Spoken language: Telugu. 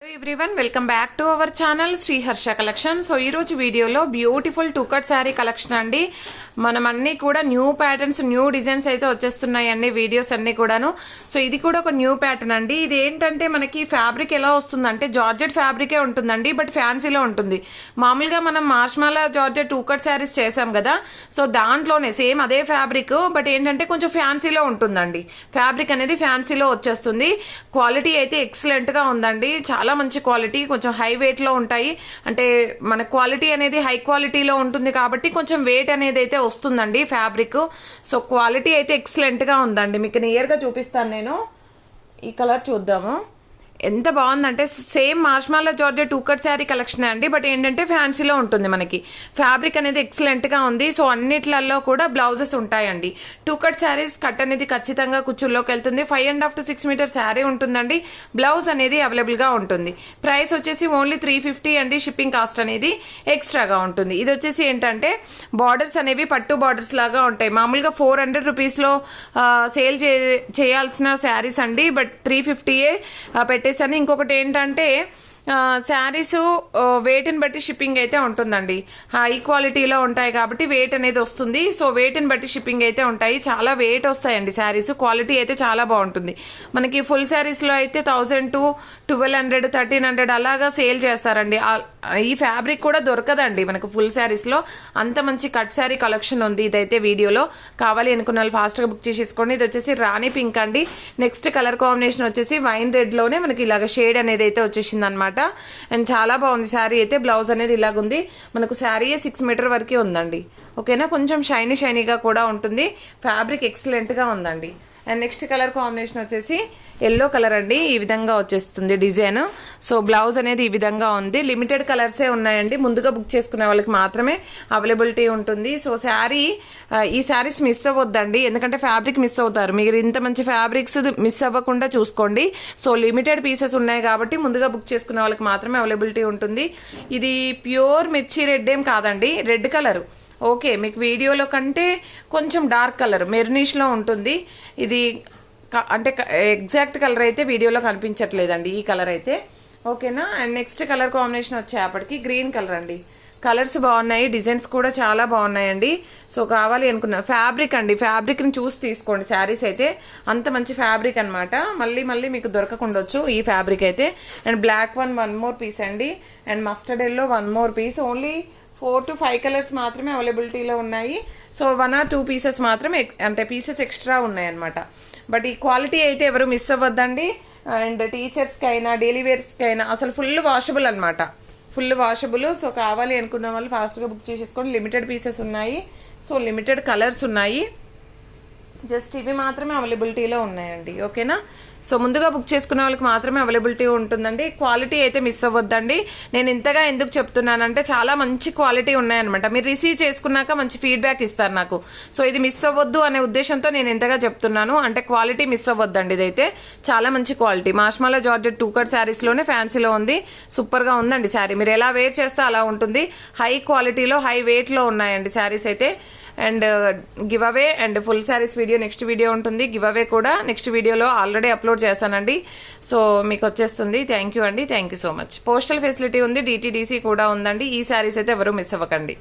Hello everyone, welcome back to our channel Sri Harsha Collection. So ee roju video lo beautiful two cut saree collection andi manam anni kuda new patterns new designs aithe vachestunnayi anni videos anni kudanu. So idi kuda oka new pattern andi. Idi entante manaki fabric ela ostundante georgette fabric e untundandi but fancy lo untundi. Maamuluga manam marshmallow georgette two cut sarees chesam kada, so dantlone same ade fabric but entante konచెం fancy lo untundandi. Fabric anedi fancy lo vachestundi. Quality aithe excellent ga undandi. చాలా మంచి క్వాలిటీ, కొంచెం హై వెయిట్ లో ఉంటాయి. అంటే మన క్వాలిటీ అనేది హై క్వాలిటీలో ఉంటుంది కాబట్టి కొంచెం వెయిట్ అనేది అయితే వస్తుందండి ఫ్యాబ్రిక్. సో క్వాలిటీ అయితే ఎక్సలెంట్ గా ఉందండి. మీకు నియర్ గా చూపిస్తాను నేను. ఈ కలర్ చూద్దాము. ఎంత బాగుందంటే same marshmallow georgette two cut sari collection అండి, బట్ ఏంటంటే ఫ్యాన్సీలో ఉంటుంది. మనకి ఫ్యాబ్రిక్ అనేది ఎక్సలెంట్ గా ఉంది. సో అన్నిట్లలో కూడా బ్లౌజెస్ ఉంటాయండి. టూ కట్ శారీస్ కట్ అనేది ఖచ్చితంగా కుచ్చుల్లోకి వెళ్తుంది. 5.5 to 6 మీటర్ శారీ ఉంటుందండి. బ్లౌజ్ అనేది అవైలబుల్ గా ఉంటుంది. ప్రైస్ వచ్చేసి ఓన్లీ 350 అండి. షిప్పింగ్ కాస్ట్ అనేది ఎక్స్ట్రాగా ఉంటుంది. ఇది వచ్చేసి ఏంటంటే బార్డర్స్ అనేవి పట్టు బార్డర్స్ లాగా ఉంటాయి. మామూలుగా 400 రూపీస్ లో సేల్ చేయాల్సిన శారీస్ అండి, బట్ 350 పెట్టే. ఇంకొకటి ఏంటంటే శారీస్ వెయిట్ని బట్టి షిప్పింగ్ అయితే ఉంటుందండి. హై క్వాలిటీలో ఉంటాయి కాబట్టి వెయిట్ అనేది వస్తుంది. సో వెయిట్ని బట్టి షిప్పింగ్ అయితే ఉంటాయి. చాలా వెయిట్ వస్తాయండి శారీస్. క్వాలిటీ అయితే చాలా బాగుంటుంది. మనకి ఫుల్ శారీస్లో అయితే 1000 to 1200 1300 అలాగా సేల్ చేస్తారండి. ఈ ఫ్యాబ్రిక్ కూడా దొరకదండి మనకు ఫుల్ శారీస్లో. అంత మంచి కట్ శారీ కలెక్షన్ ఉంది ఇదైతే వీడియోలో. కావాలి అనుకున్న వాళ్ళు ఫాస్ట్గా బుక్ చేసేసుకోండి. ఇది వచ్చేసి రాణి పింక్ అండి. నెక్స్ట్ కలర్ కాంబినేషన్ వచ్చేసి వైన్ రెడ్లోనే మనకి ఇలాగ షేడ్ అనేది అయితే వచ్చేసింది అనమాట. అండ్ చాలా బాగుంది శారీ అయితే. బ్లౌజ్ అనేది ఇలాగుంది. మనకు శారీ 6 మీటర్ వరకే ఉందండి. ఓకేనా, కొంచెం షైనీగా కూడా ఉంటుంది. ఫ్యాబ్రిక్ ఎక్సలెంట్ గా ఉందండి. అండ్ నెక్స్ట్ కలర్ కాంబినేషన్ వచ్చేసి ఎల్లో కలర్ అండి. ఈ విధంగా వచ్చేస్తుంది డిజైన్. సో బ్లౌజ్ అనేది ఈ విధంగా ఉంది. లిమిటెడ్ కలర్సే ఉన్నాయండి. ముందుగా బుక్ చేసుకునే వాళ్ళకి మాత్రమే అవైలబిలిటీ ఉంటుంది. సో ఈ శారీస్ మిస్ అవ్వద్దండి, ఎందుకంటే ఫ్యాబ్రిక్ మిస్ అవుతారు. మీరు ఇంత మంచి ఫ్యాబ్రిక్స్ మిస్ అవ్వకుండా చూసుకోండి. సో లిమిటెడ్ పీసెస్ ఉన్నాయి కాబట్టి ముందుగా బుక్ చేసుకునే వాళ్ళకి మాత్రమే అవైలబిలిటీ ఉంటుంది. ఇది ప్యూర్ మిర్చి రెడ్ ఏం కాదండి, రెడ్ కలర్. ఓకే, మీకు వీడియోలో కంటే కొంచెం డార్క్ కలర్ మెరూనిష్లో ఉంటుంది. ఇది అంటే ఎగ్జాక్ట్ కలర్ అయితే వీడియోలో కనిపించట్లేదండి ఈ కలర్ అయితే. ఓకేనా. అండ్ నెక్స్ట్ కలర్ కాంబినేషన్ వచ్చేపటికి గ్రీన్ కలర్ అండి. కలర్స్ బాగున్నాయి, డిజైన్స్ కూడా చాలా బాగున్నాయండి. సో కావాలి అనుకున్నా ఫ్యాబ్రిక్ అండి, ఫ్యాబ్రిక్ని చూసి తీసుకోండి. శారీస్ అయితే అంత మంచి ఫ్యాబ్రిక్ అనమాట. మళ్ళీ మీకు దొరకకుండొచ్చు ఈ ఫ్యాబ్రిక్ అయితే. And black one more piece అండి. And mustard yellow 1 more piece. Only 4 to 5 colours మాత్రమే అవైలబిలిటీలో ఉన్నాయి. సో 1 or 2 పీసెస్ మాత్రమే, అంటే పీసెస్ ఎక్స్ట్రా ఉన్నాయి అనమాట. బట్ ఈ క్వాలిటీ అయితే ఎవరు మిస్ అవ్వద్దండి. అండ్ టీచర్స్కి అయినా డైలీ వేర్స్కి అయినా అసలు ఫుల్ వాషబుల్ అనమాట, ఫుల్ వాషబుల్. సో కావాలి అనుకున్న వాళ్ళు ఫాస్ట్గా బుక్ చేసేసుకోండి. లిమిటెడ్ పీసెస్ ఉన్నాయి. సో లిమిటెడ్ కలర్స్ ఉన్నాయి. జస్ట్ ఇవి మాత్రమే అవైలబిలిటీలో ఉన్నాయండి. ఓకేనా. సో ముందుగా బుక్ చేసుకునే వాళ్ళకి మాత్రమే అవైలబిలిటీ ఉంటుందండి. క్వాలిటీ అయితే మిస్ అవ్వద్దండి. నేను ఇంతగా ఎందుకు చెప్తున్నానంటే చాలా మంచి క్వాలిటీ ఉన్నాయన్నమాట. మీరు రిసీవ్ చేసుకున్నాక మంచి ఫీడ్బ్యాక్ ఇస్తారు నాకు. సో ఇది మిస్ అవ్వద్దు అనే ఉద్దేశంతో నేను ఇంతగా చెప్తున్నాను. అంటే క్వాలిటీ మిస్ అవ్వద్దండి. ఇదైతే చాలా మంచి క్వాలిటీ. మార్ష్మాలో జార్జెట్ టూ కట్ శారీస్లోనే ఫ్యాన్సీలో ఉంది. సూపర్గా ఉందండి శారీ. మీరు ఎలా వేర్ చేస్తే అలా ఉంటుంది. హై క్వాలిటీలో హై వెయిట్లో ఉన్నాయండి శారీస్ అయితే. And give away and full saris video next video ఉంటుంది. గివ్ అవే కూడా నెక్స్ట్ వీడియోలో ఆల్రెడీ అప్లోడ్ చేశానండి. సో మీకు వచ్చేస్తుంది. థ్యాంక్ యూ అండి. Thank you so much. Postal facility ఉంది, DTDC కూడా ఉందండి. ఈ శారీస్ అయితే ఎవరు మిస్ అవ్వకండి.